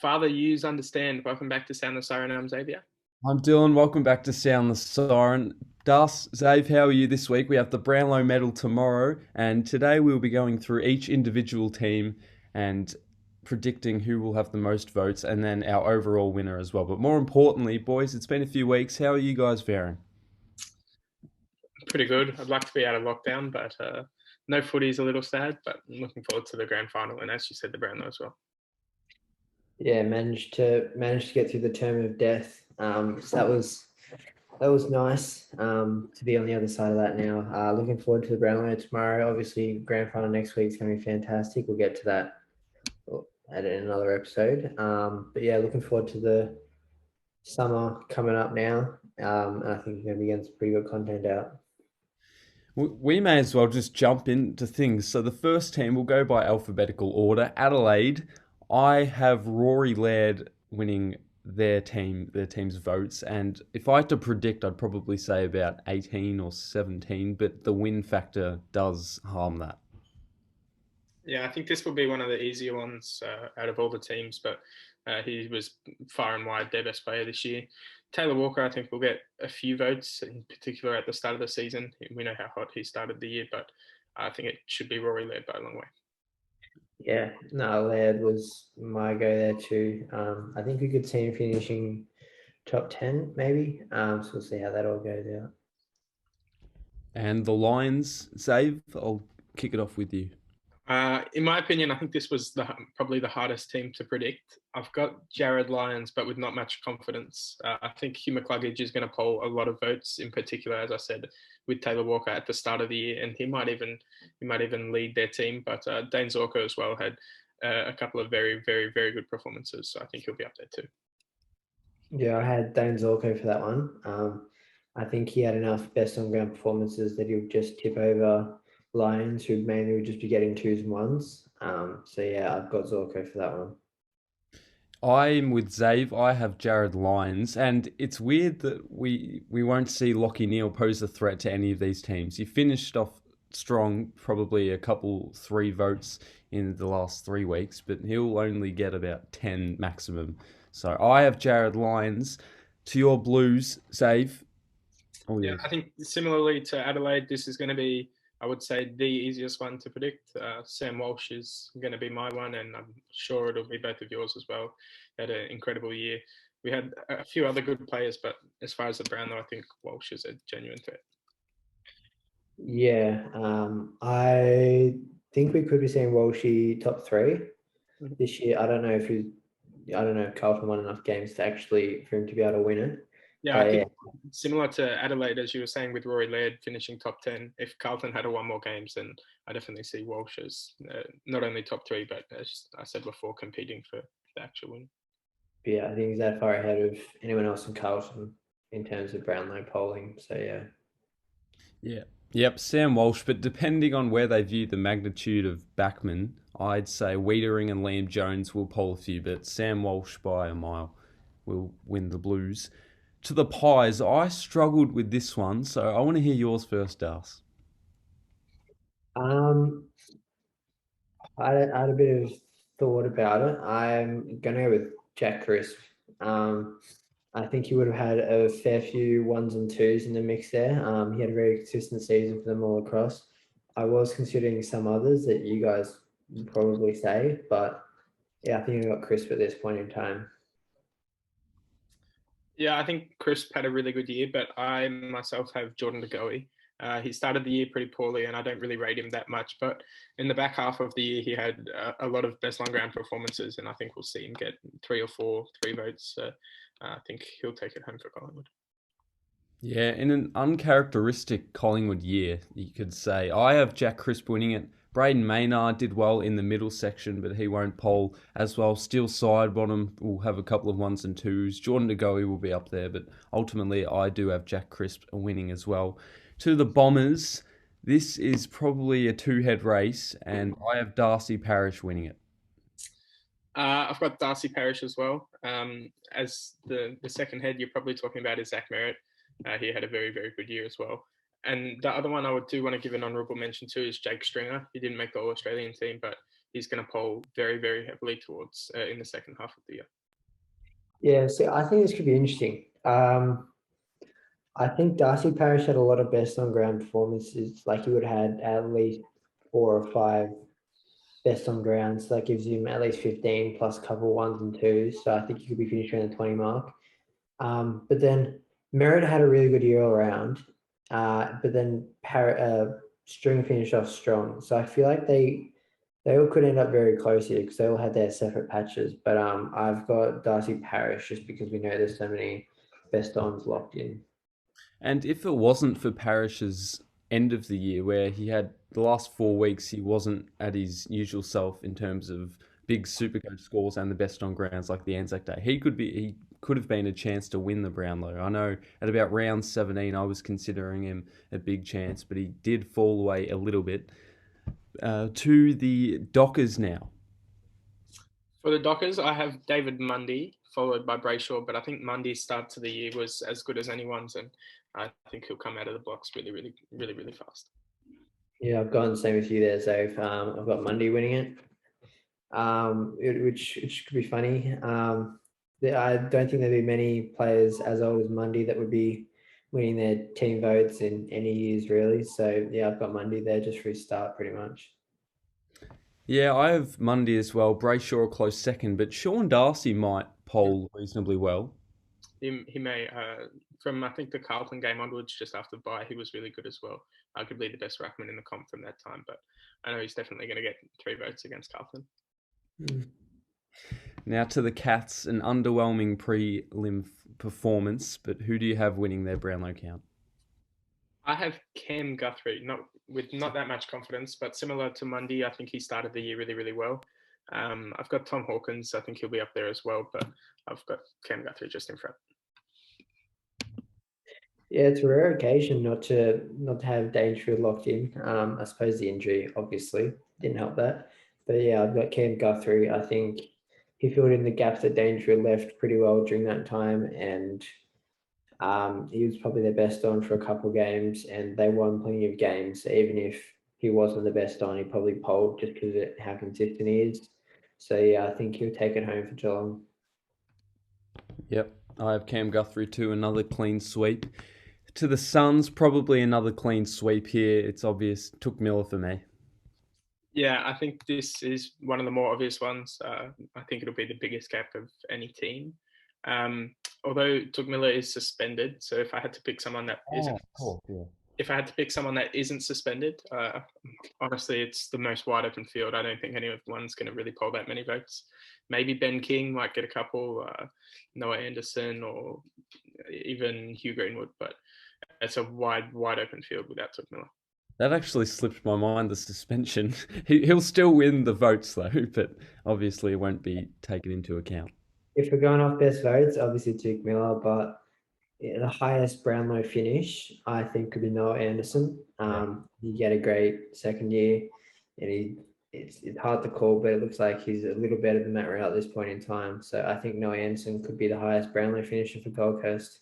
Father, yous understand. Welcome back to Sound the Siren. I'm Xavier. I'm Dylan. Welcome back to Sound the Siren. Das, Zave, how are you this week? We have the Brownlow medal tomorrow, and today we'll be going through each individual team and predicting who will have the most votes and then our overall winner as well. But more importantly, boys, it's been a few weeks. How are you guys faring? Pretty good. I'd like to be out of lockdown, but no footy is a little sad, but I'm looking forward to the grand final. And as you said, the Brownlow as well. Yeah, managed to get through the term of death. So that was nice to be on the other side of that now. Looking forward to the Brownlow tomorrow. Obviously, grand final next week is going to be fantastic. We'll get to that at another episode. But yeah, looking forward to the summer coming up now. And I think we're going to be getting some pretty good content out. We may as well just jump into things. So the first team will go by alphabetical order. Adelaide, I have Rory Laird winning their team's votes, and if I had to predict, I'd probably say about 18 or 17, but the win factor does harm that. Yeah, I think this will be one of the easier ones out of all the teams, but he was far and wide their best player this year. Taylor Walker, I think, will get a few votes, in particular at the start of the season. We know how hot he started the year, but I think it should be Rory Laird by a long way. Yeah, no, Laird was my go there too. I think we could see him finishing top 10 maybe. So we'll see how that all goes out. And the Lions, Zave, I'll kick it off with you. In my opinion, I think this was probably the hardest team to predict. I've got Jared Lyons, but with not much confidence. I think Hugh McCluggage is going to poll a lot of votes, in particular, as I said, with Taylor Walker at the start of the year, and he might even lead their team. But Dane Zorko as well had a couple of very, very, very good performances, so I think he'll be up there too. Yeah, I had Dane Zorko for that one. I think he had enough best on ground performances that he'll just tip over Lions, who mainly would just be getting twos and ones. So yeah, I've got Zorko for that one. I'm with Zave. I have Jared Lyons, and it's weird that we won't see Lockie Neal pose a threat to any of these teams. He finished off strong, probably a couple 3 votes in the last 3 weeks, but he'll only get about 10 maximum. So I have Jared Lyons. To your Blues, Zave. Oh, yeah, I think similarly to Adelaide, this is going to be, I would say, the easiest one to predict. Sam Walsh is going to be my one, and I'm sure it'll be both of yours as well. He had an incredible year. We had a few other good players, but as far as the Brownlow, I think Walsh is a genuine threat. Yeah, I think we could be seeing Walshy top 3 this year. I don't know if Carlton won enough games to actually for him to be able to win it. Yeah, I think similar to Adelaide, as you were saying, with Rory Laird finishing top 10, if Carlton had won more games, then I definitely see Walsh as not only top 3, but as I said before, competing for the actual win. Yeah, I think he's that far ahead of anyone else in Carlton in terms of Brownlow polling. So yeah. Yeah. Yep, Sam Walsh, but depending on where they view the magnitude of backman, I'd say Wiedering and Liam Jones will poll a few, but Sam Walsh by a mile will win the Blues. To the Pies, I struggled with this one, so I want to hear yours first, Darcy. I had a bit of thought about it. I'm going to go with Jack Crisp. I think he would have had a fair few 1s and 2s in the mix there. He had a very consistent season for them all across. I was considering some others that you guys would probably say, but yeah, I think I got Crisp at this point in time. Yeah, I think Crisp had a really good year, but I myself have Jordan De Goey. He started the year pretty poorly, and I don't really rate him that much. But in the back half of the year, he had a lot of best on ground performances, and I think we'll see him get 3 or 4 votes. I think he'll take it home for Collingwood. Yeah, in an uncharacteristic Collingwood year, you could say. I have Jack Crisp winning it. Braden Maynard did well in the middle section, but he won't poll as well. Steele Sidebottom will have a couple of 1s and 2s. Jordan De Goey will be up there, but ultimately I do have Jack Crisp winning as well. To the Bombers, this is probably a 2-head race, and I have Darcy Parish winning it. I've got Darcy Parish as well. As the second head you're probably talking about is Zach Merritt. He had a very, very good year as well. And the other one I do want to give an honourable mention to is Jake Stringer. He didn't make the All-Australian team, but he's going to poll very, very heavily towards in the second half of the year. Yeah, so I think this could be interesting. I think Darcy Parish had a lot of best on ground performances. Like he would have had at least 4 or 5 best on ground. So that gives him at least 15 plus a couple 1s and 2s. So I think he could be finishing around the 20 mark. But then Merritt had a really good year all around. But then String finished off strong. So I feel like they all could end up very close here because they all had their separate patches. But I've got Darcy Parish just because we know there's so many best ons locked in. And if it wasn't for Parish's end of the year, where he had the last 4 weeks, he wasn't at his usual self in terms of big Supercoach scores and the best on grounds like the Anzac Day, he could have been a chance to win the Brownlow. I know at about round 17, I was considering him a big chance, but he did fall away a little bit. To the Dockers now. For the Dockers, I have David Mundy, followed by Brayshaw, but I think Mundy's start to the year was as good as anyone's, and I think he'll come out of the blocks really, really, really, really fast. Yeah, I've gone the same with you there, so I've got Mundy winning it, which could be funny. I don't think there'd be many players as old as Mundy that would be winning their team votes in any years, really. So, yeah, I've got Mundy there just for his start, pretty much. Yeah, I have Mundy as well. Brayshaw a close second, but Sean Darcy might poll reasonably well. He may, from I think the Carlton game onwards, just after the bye, he was really good as well. Arguably the best ruckman in the comp from that time, but I know he's definitely going to get 3 votes against Carlton. Now to the Cats, an underwhelming prelim performance, but who do you have winning their Brownlow count? I have Cam Guthrie, not that much confidence, but similar to Mundy, I think he started the year really, really well. I've got Tom Hawkins, I think he'll be up there as well, but I've got Cam Guthrie just in front. Yeah, it's a rare occasion not to have Dangerfield locked in. I suppose the injury obviously didn't help that. But yeah, I've got Cam Guthrie. I think he filled in the gaps that Dangerfield left pretty well during that time, and he was probably their best on for a couple of games, and they won plenty of games. So even if he wasn't the best on, he probably polled just because of how consistent he is. So yeah, I think he'll take it home for Geelong. Yep, I have Cam Guthrie too, another clean sweep. To the Suns, probably another clean sweep here. It's obvious. Took Miller for me. Yeah, I think this is one of the more obvious ones. I think it'll be the biggest gap of any team. Although Took Miller is suspended, so if I had to pick someone that if I had to pick someone that isn't suspended, honestly, it's the most wide open field. I don't think anyone's going to really poll that many votes. Maybe Ben King might get a couple, Noah Anderson, or even Hugh Greenwood, but it's a wide open field without Took Miller. That actually slipped my mind, the suspension. He'll still win the votes though, but obviously it won't be taken into account. If we're going off best votes, obviously Took Miller, but the highest Brownlow finish, I think, could be Noah Anderson. He had a great second year, and it's hard to call, but it looks like he's a little better than Matt Rowell at this point in time. So I think Noah Anderson could be the highest Brownlow finisher for Gold Coast.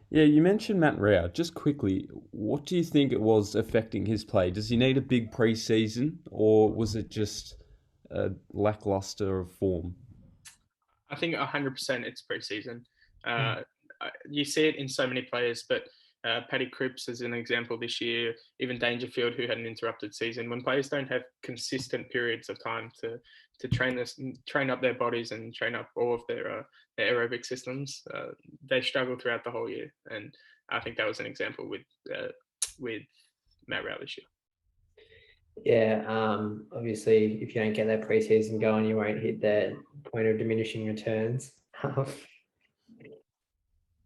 Yeah, you mentioned Matt Rowell. Just quickly, what do you think it was affecting his play? Does he need a big pre-season, or was it just a lackluster of form? I think 100% it's pre-season. You see it in so many players, but Paddy Cripps is an example this year, even Dangerfield, who had an interrupted season. When players don't have consistent periods of time to train up their bodies and train up all of their aerobic systems, they struggle throughout the whole year. And I think that was an example with Matt Rowell this year. Yeah, obviously, if you don't get that preseason going, you won't hit that point of diminishing returns.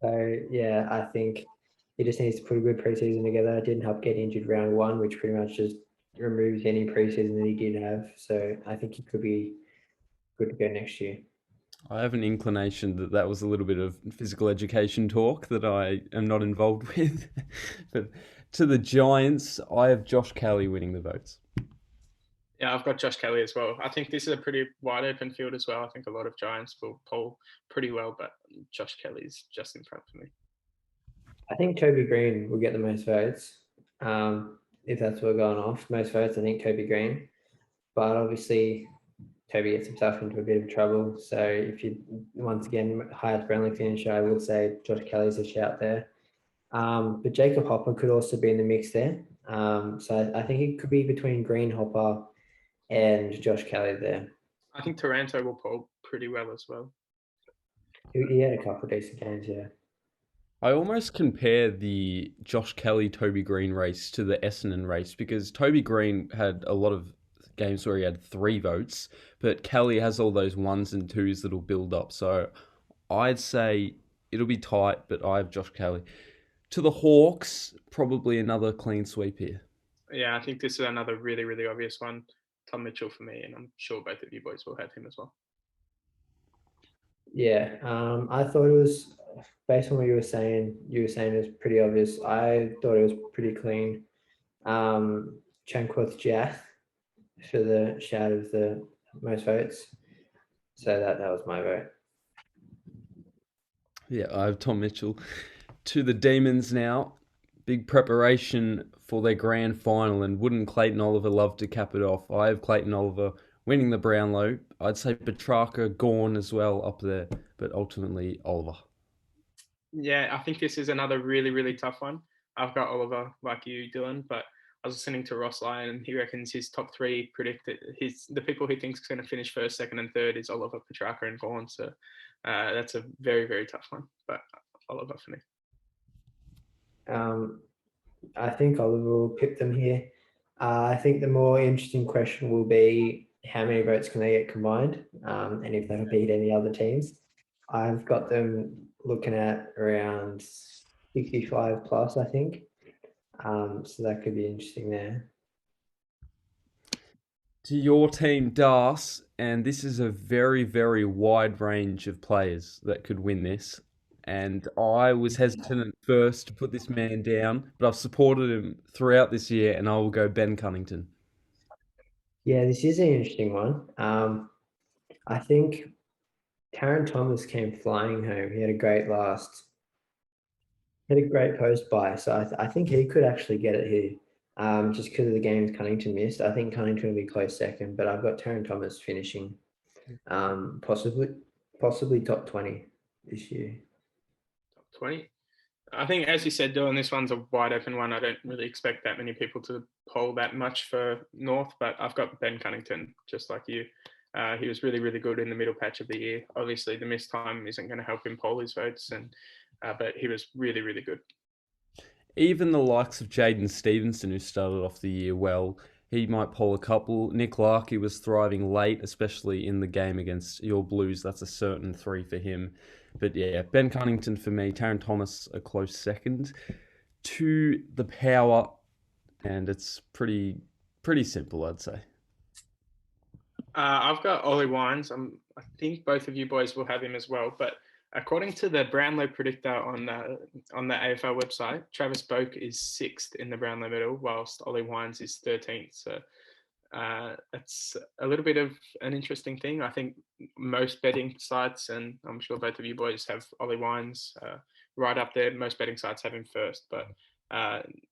So, yeah, I think he just needs to put a good preseason together. It didn't help get injured round 1, which pretty much just removes any preseason that he did have. So I think he could be good to go next year. I have an inclination that was a little bit of physical education talk that I am not involved with. But to the Giants, I have Josh Kelly winning the votes. Yeah, I've got Josh Kelly as well. I think this is a pretty wide open field as well. I think a lot of Giants will poll pretty well, but Josh Kelly's just in front for me. I think Toby Green will get the most votes. If that's what we're going off, most votes, I think Toby Green. but obviously Toby gets himself into a bit of trouble. So if you once again highest Brownlow finisher, I would say Josh Kelly's a shout there. But Jacob Hopper could also be in the mix there. So I think it could be between Green Hopper and Josh Kelly there. I think Taranto will poll pretty well as well. He had a couple of decent games, yeah. I almost compare the Josh Kelly Toby Green race to the Essendon race because Toby Green had a lot of games where he had 3 votes, but Kelly has all those 1s and 2s that'll build up. So I'd say it'll be tight, but I have Josh Kelly. To the Hawks, probably another clean sweep here. Yeah, I think this is another really, really obvious one. Tom Mitchell for me, and I'm sure both of you boys will have him as well. Yeah, I thought it was, based on what you were saying it was pretty obvious. I thought it was pretty clean. Chankworth Jath for the shout of the most votes. So that was my vote. Yeah, I have Tom Mitchell. To the Demons now. Big preparation for their grand final, and wouldn't Clayton Oliver love to cap it off? I have Clayton Oliver winning the Brownlow. I'd say Petrarca, Gawn as well up there, but ultimately Oliver. Yeah, I think this is another really, really tough one. I've got Oliver like you, Dylan, but I was listening to Ross Lyon and he reckons his top 3 predicted the people he thinks is going to finish first, second, and third is Oliver, Petrarca, and Gawn. So that's a very, very tough one, but Oliver for me. I think Oliver will pick them here. I think the more interesting question will be how many votes can they get combined, and if they'll beat any other teams. I've got them looking at around 65 plus, I think. So that could be interesting there. To your team, Darcy, and this is a very, very wide range of players that could win this. And I was hesitant at first to put this man down, but I've supported him throughout this year, and I will go Ben Cunnington. Yeah, this is an interesting one. I think Taron Thomas came flying home. He had a great post by. So I think he could actually get it here. Just because of the games Cunnington missed. I think Cunnington will be close second, but I've got Taron Thomas finishing possibly top 20 this year. Top 20? I think, as you said, Dylan, this one's a wide open one. I don't really expect that many people to poll that much for North, but I've got Ben Cunnington, just like you. He was really, really good in the middle patch of the year. Obviously, the missed time isn't going to help him poll his votes, but he was really, really good. Even the likes of Jaden Stevenson, who started off the year well, he might poll a couple. Nick Larkey was thriving late, especially in the game against your Blues. That's a certain 3 for him. But yeah, Ben Cunnington for me, Taron Thomas a close second. To the Power, and it's pretty simple, I'd say. I've got Ollie Wines. I think both of you boys will have him as well. But according to the Brownlow predictor on the AFL website, Travis Boak is 6th in the Brownlow medal, whilst Ollie Wines is 13th. So it's a little bit of an interesting thing. I think most betting sites, and I'm sure both of you boys have Ollie Wines right up there. Most betting sites have him first, but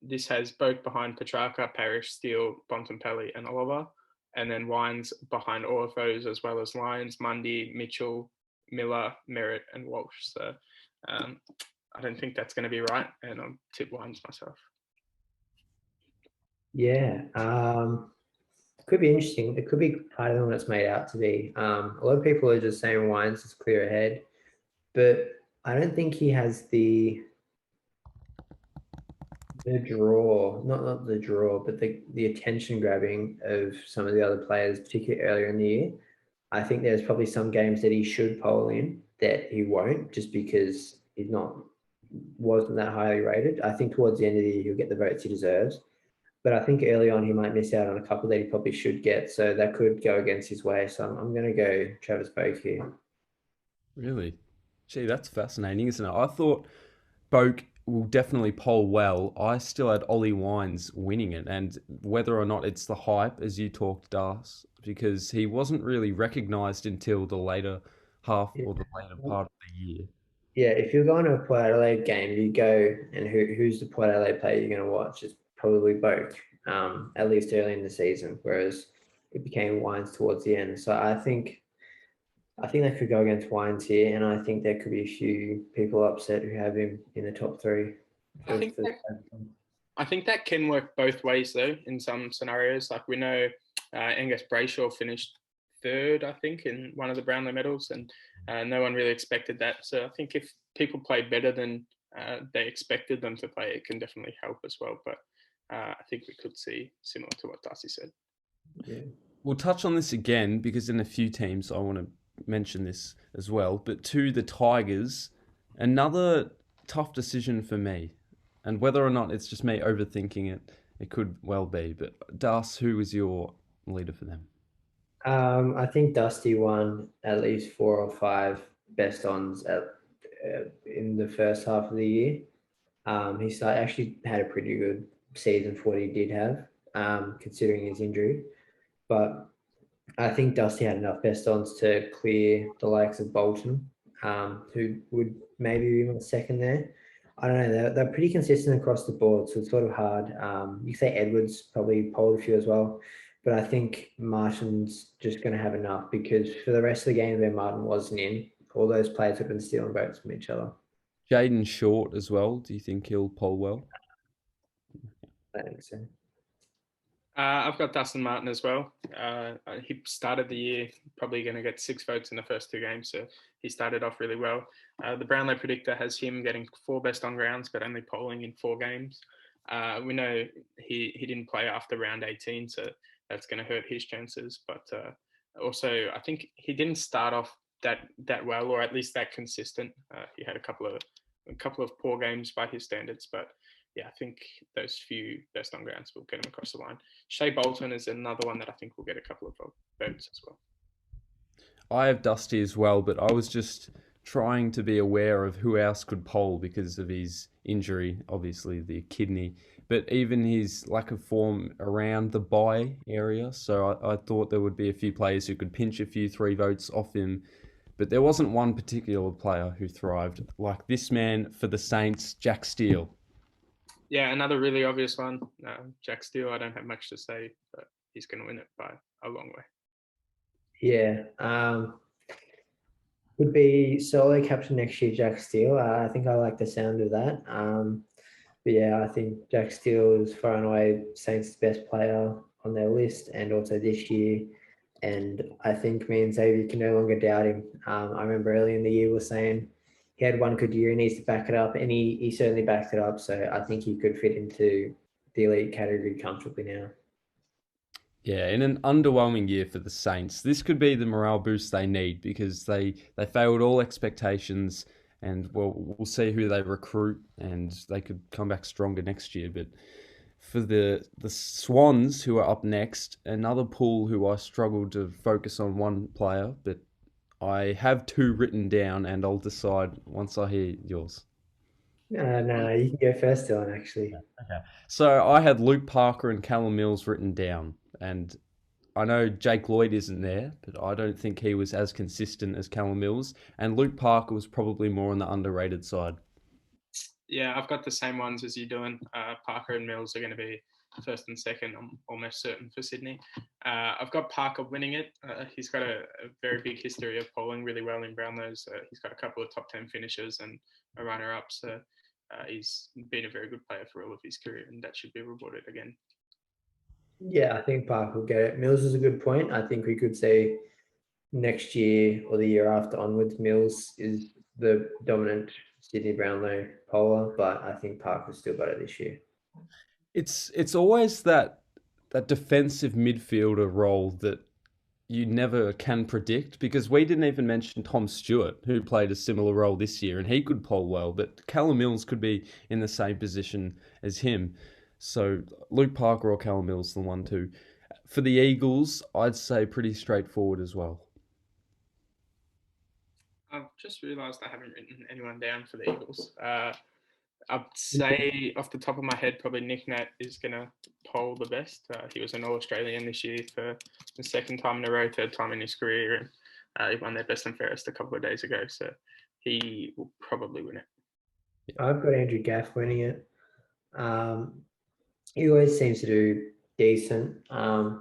this has Boak behind Petrarca, Parrish, Steele, Bontempelli, and Oliver. And then Wines behind all of those, as well as Lyons, Mundy, Mitchell, Miller, Merritt, and Walsh. So I don't think that's going to be right, and I'll tip Wines myself. Yeah, could be interesting. It could be harder than what it's made out to be. A lot of people are just saying Wines is clear ahead, but I don't think he has the draw, not the draw, but the attention grabbing of some of the other players, particularly earlier in the year. I think there's probably some games that he should poll in that he won't, just because he's wasn't that highly rated. I think towards the end of the year he'll get the votes he deserves, but I think early on he might miss out on a couple that he probably should get, so that could go against his way. So I'm going to go Travis Boak here. Really? Gee, that's fascinating, isn't it? I thought Boak will definitely poll well. I still had Ollie Wines winning it, and whether or not it's the hype, as you talked, Darcy, because he wasn't really recognised until the later half or the later part of the year. Yeah, if you're going to a Port Adelaide game, you go, and who's the Port Adelaide player you're going to watch? It's probably Boak, at least early in the season. Whereas it became Wines towards the end. So I think they could go against Wines here, and I think there could be a few people upset who have him in the top three. I think that can work both ways though. In some scenarios, like we know, Angus Brayshaw finished third, I think, in one of the Brownlow medals, and no one really expected that. So I think if people play better than they expected them to play, it can definitely help as well. But I think we could see similar to what Darcy said. Yeah. We'll touch on this again because in a few teams I want to mention this as well. But to the Tigers, another tough decision for me. And whether or not it's just me overthinking it, it could well be. But Darcy, who is your leader for them? I think Dusty won at least 4 or 5 best ons in the first half of the year. He actually had a pretty good season for what he did have, considering his injury. But I think Dusty had enough best ons to clear the likes of Bolton, who would maybe be my second there. I don't know. They're pretty consistent across the board, so it's sort of hard. You say Edwards probably polled a few as well, but I think Martin's just going to have enough because for the rest of the game where Martin wasn't in, all those players have been stealing votes from each other. Jaden Short as well. Do you think he'll poll well? I think so. I've got Dustin Martin as well. He started the year probably going to get 6 votes in the first 2 games, so he started off really well. The Brownlow predictor has him getting 4 best on grounds, but only polling in 4 games. We know he didn't play after round 18, so that's going to hurt his chances. But also, I think he didn't start off that well, or at least that consistent. He had a couple of poor games by his standards, but yeah, I think those few best on grounds will get him across the line. Shea Bolton is another one that I think will get a couple of votes as well. I have Dusty as well, but I was just trying to be aware of who else could poll because of his injury, obviously the kidney, but even his lack of form around the bye area. So I thought there would be a few players who could pinch a few 3 votes off him, but there wasn't one particular player who thrived like this man for the Saints, Jack Steele. Yeah, another really obvious one, Jack Steele. I don't have much to say, but he's going to win it by a long way. Yeah. Would be solo captain next year, Jack Steele. I think I like the sound of that. But yeah, I think Jack Steele is far and away Saints' best player on their list, and also this year. And I think me and Xavier can no longer doubt him. I remember early in the year we were saying he had one good year, he needs to back it up, and he certainly backed it up. So I think he could fit into the elite category comfortably now. Yeah, in an underwhelming year for the Saints, this could be the morale boost they need because they failed all expectations, and we'll see who they recruit, and they could come back stronger next year. But for the Swans, who are up next, another pool who I struggled to focus on one player, but I have 2 written down, and I'll decide once I hear yours. No, you can go first, Dylan, actually. Okay. So I had Luke Parker and Callum Mills written down, and I know Jake Lloyd isn't there, but I don't think he was as consistent as Callum Mills, and Luke Parker was probably more on the underrated side. Yeah, I've got the same ones as you doing. Parker and Mills are going to be first and second. I'm almost certain for Sydney. I've got Parker winning it. He's got a very big history of polling really well in Brownlows. He's got a couple of top 10 finishes and a runner-up. So he's been a very good player for all of his career, and that should be rewarded again. Yeah, I think Parker will get it. Mills is a good point. I think we could say next year or the year after onwards, Mills is the dominant Sydney Brownlow poller, but I think Parker's still got it this year. It's always that defensive midfielder role that you never can predict, because we didn't even mention Tom Stewart, who played a similar role this year, and he could poll well, but Callum Mills could be in the same position as him. So Luke Parker or Callum Mills, the 1-2. For the Eagles, I'd say pretty straightforward as well. I've just realised I haven't written anyone down for the Eagles. I'd say off the top of my head, probably Nick Nat is going to poll the best. He was an All-Australian this year for the 2nd time in a row, 3rd time in his career, and he won their best and fairest a couple of days ago. So he will probably win it. I've got Andrew Gaff winning it. He always seems to do decent. I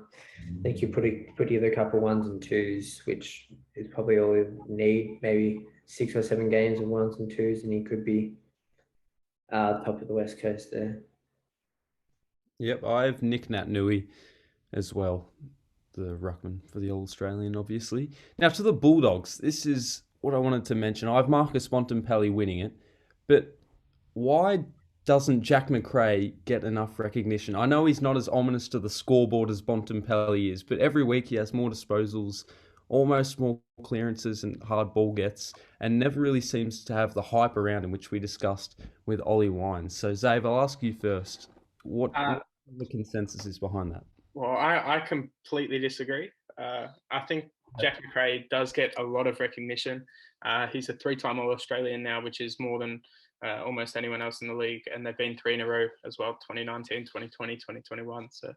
think you put together a couple ones and twos, which is probably all we need. Maybe 6 or 7 games of ones and twos, and he could be top of the West Coast there. Yep, I have Nick Nat-Nui as well, the ruckman for the All-Australian, obviously. Now, to the Bulldogs, this is what I wanted to mention. I have Marcus Bontempelli winning it, but why doesn't Jack Macrae get enough recognition? I know he's not as ominous to the scoreboard as Bontempelli is, but every week he has more disposals, almost more clearances and hard ball gets, and never really seems to have the hype around him, which we discussed with Ollie Wines. So, Xavier, I'll ask you first. What the consensus is behind that? Well, I completely disagree. I think Jack Macrae does get a lot of recognition. He's a 3-time All-Australian now, which is more than almost anyone else in the league. And they've been 3 in a row as well, 2019, 2020, 2021. So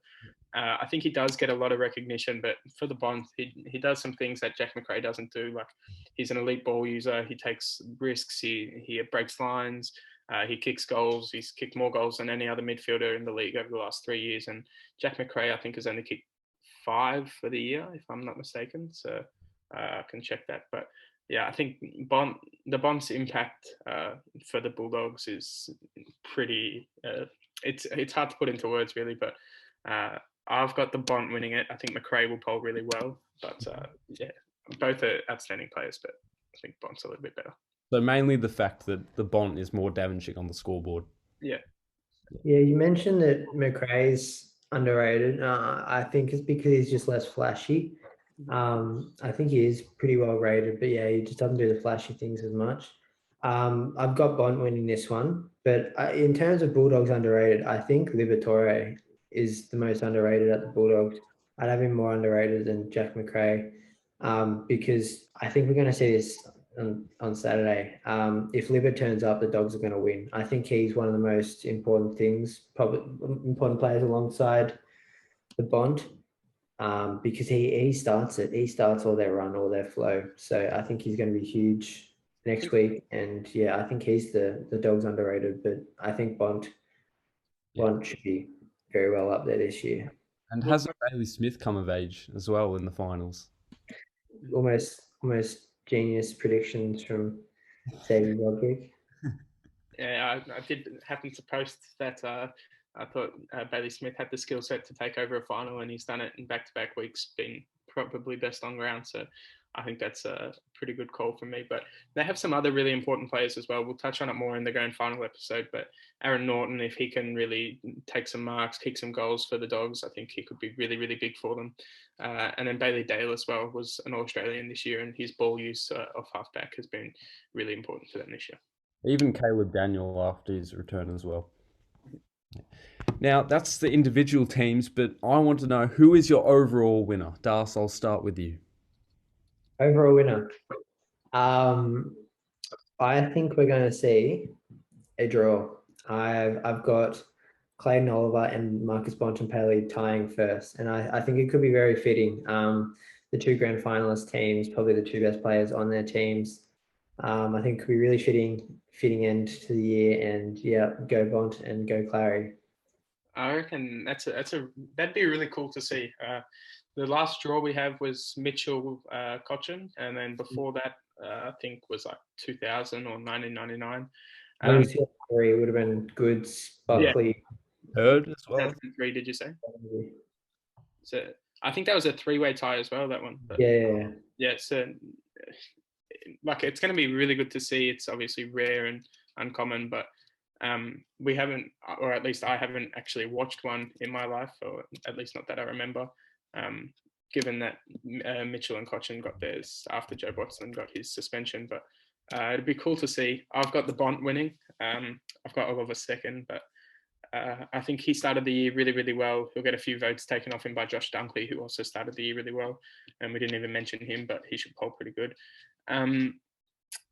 I think he does get a lot of recognition. But for the Bonds, he does some things that Jack Macrae doesn't do. Like, he's an elite ball user. He takes risks. He breaks lines. He kicks goals. He's kicked more goals than any other midfielder in the league over the last 3 years. And Jack Macrae, I think, has only kicked 5 for the year, if I'm not mistaken. So I can check that. But yeah, I think the Bond's impact for the Bulldogs is pretty. It's hard to put into words, really. But I've got the Bond winning it. I think Macrae will poll really well. But yeah, both are outstanding players. But I think Bond's a little bit better. So mainly the fact that the Bont is more damaging on the scoreboard. Yeah. Yeah, you mentioned that Macrae's underrated. I think it's because he's just less flashy. I think he is pretty well rated, but yeah, he just doesn't do the flashy things as much. I've got Bont winning this one, but in terms of Bulldogs underrated, I think Liberatore is the most underrated at the Bulldogs. I'd have him more underrated than Jack Macrae, because I think we're going to see this on Saturday. If Libba turns up, the Dogs are going to win. I think he's one of the most important things, probably important players alongside the Bond, because he starts it. He starts all their run, all their flow. So I think he's going to be huge next week. And yeah, I think he's the Dogs underrated, but I think Bond should be very well up there this year. And hasn't Bailey Smith come of age as well in the finals? Almost genius predictions from Xavier Roderick. Yeah, I did happen to post that. I thought Bailey Smith had the skill set to take over a final, and he's done it in back-to-back weeks, being probably best on ground. So I think that's a pretty good call from me. But they have some other really important players as well. We'll touch on it more in the grand final episode. But Aaron Norton, if he can really take some marks, kick some goals for the Dogs, I think he could be really, really big for them. And then Bailey Dale as well was an All-Australian this year, and his ball use off halfback has been really important for them this year. Even Caleb Daniel after his return as well. Now, that's the individual teams, but I want to know, who is your overall winner? Darcy, I'll start with you. Overall winner. I think we're going to see a draw. I've got Clayton Oliver and Marcus Bontempelli tying first, and I think it could be very fitting. The 2 grand finalist teams, probably the 2 best players on their teams. I think it could be really fitting end to the year, and yeah, go Bont and go Clary. I reckon that'd be really cool to see. The last draw we have was Mitchell Cochin, and then before that, I think was like 2000 or 1999. It would have been Goods, Buckley. Heard as well. 2003, did you say? So I think that was a 3-way tie as well, that one. But yeah. So like, it's going to be really good to see. It's obviously rare and uncommon, but we haven't, or at least I haven't actually watched one in my life, or at least not that I remember. Given that Mitchell and Cochin got theirs after Joe Watson got his suspension, but it'd be cool to see. I've got the Bont winning. I've got Oliver second, but I think he started the year really, really well. He'll get a few votes taken off him by Josh Dunkley, who also started the year really well. And we didn't even mention him, but he should poll pretty good.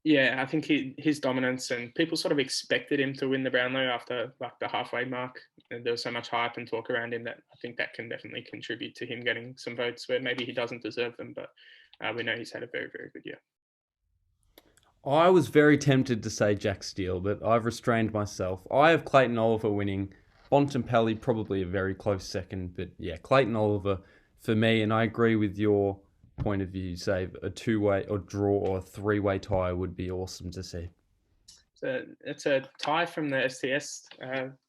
Yeah, I think his dominance, and people sort of expected him to win the Brownlow after like the halfway mark. And there was so much hype and talk around him that I think that can definitely contribute to him getting some votes where maybe he doesn't deserve them. But we know he's had a very, very good year. I was very tempted to say Jack Steele, but I've restrained myself. I have Clayton Oliver winning. Bontempelli probably a very close second, but yeah, Clayton Oliver for me, and I agree with your point of view. Say a 2-way or draw or a 3-way tie would be awesome to see. So it's a tie from the STS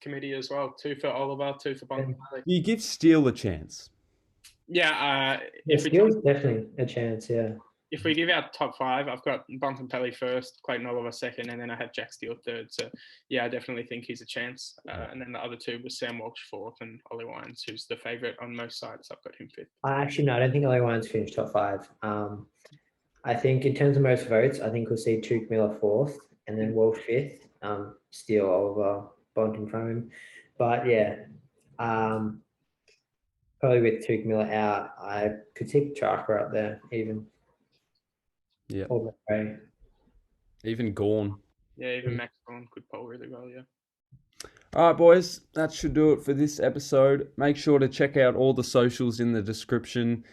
committee as well. 2 for Oliver, 2 for Bontempelli. You give Steele a chance. Yeah, Steele's definitely a chance. Yeah. If we give our top 5, I've got Bontempelli first, Clayton Oliver second, and then I have Jack Steele third. So, yeah, I definitely think he's a chance. And then the other 2 was Sam Walsh fourth and Ollie Wines, who's the favourite on most sides. I've got him fifth. I don't think Ollie Wines finished top 5. I think in terms of most votes, I think we'll see Tuke Miller fourth and then Walsh fifth. Steele, Oliver, Bonton from him. But yeah, probably with Tuke Miller out, I could see Chalker up there even. Yeah. Right. Even Gorn. Yeah, even Max Gorn could poll really well, yeah. All right, boys, that should do it for this episode. Make sure to check out all the socials in the description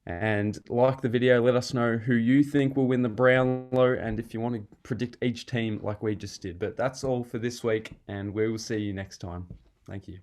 and like the video. Let us know who you think will win the Brownlow and if you want to predict each team like we just did. But that's all for this week, and we will see you next time. Thank you.